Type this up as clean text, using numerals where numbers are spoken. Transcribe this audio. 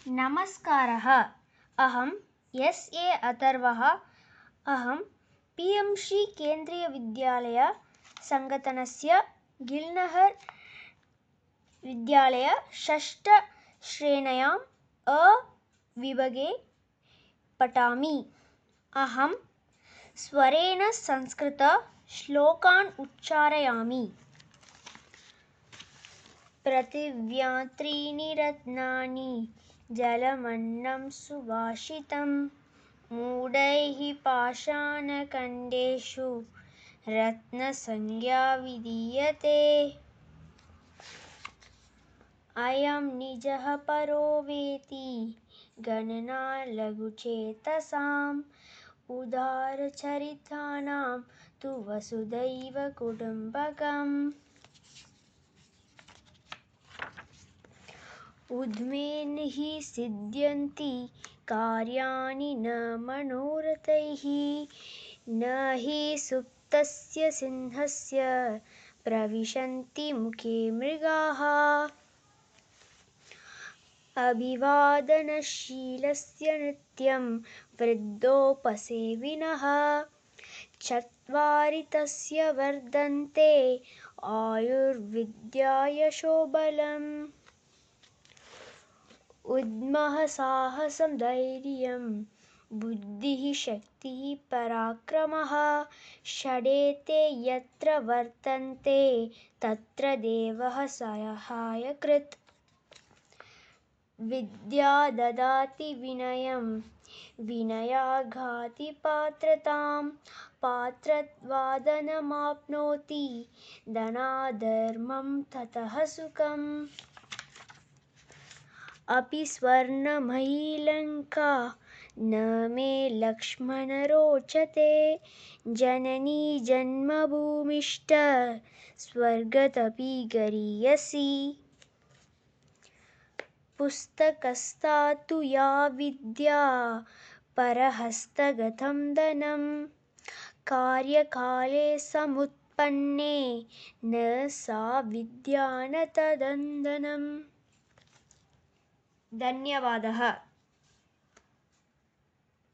नमस्कारः। अहं एस्.ए. अथर्वः। अहं पी.एम्.श्री केन्द्रीयविद्यालयसङ्गतनस्य गिल्नहर् विद्यालय षष्ठश्रेण्याम् अ-विभागे पठामि। अहं स्वरेण संस्कृतश्लोकान् उच्चारयामि। पृथिव्यां त्रीणि रत्नानि जलमन्नं सुभाषितं मूढैः पाषाणखण्डेषु रत्नसंज्ञा विधीयते। अयं निजः परो वेति गणना लघुचेतसाम् उदारचरितानां तु वसुधैव कुटुम्बकम्। ऊर्ध्वेन हि सिद्ध्यन्ति कार्याणि न मनोरथैः न हि सुप्तस्य सिंहस्य प्रविशन्ति मुखे मृगाः। अभिवादनशीलस्य नित्यं वृद्धोपसेविनः चत्वारि तस्य वर्धन्ते आयुर्विद्यायशोबलम्। उद्यमः साहसं धैर्यं बुद्धिः शक्तिः पराक्रमः षडेते यत्र वर्तन्ते तत्र देवः सहायकृत्। विद्या ददाति विनयं विनयाघाति पात्रतां पात्रत्वादनमाप्नोति धनाद्धर्मं ततः सुखम्। अपि स्वर्णमयीलङ्का न मे लक्ष्मण रोचते जननी जन्मभूमिश्च स्वर्गदपि गरीयसी। पुस्तकस्था तु या विद्या परहस्तगतं धनं कार्यकाले समुत्पन्ने न सा विद्या न तदन्दनम्। धन्यवादः।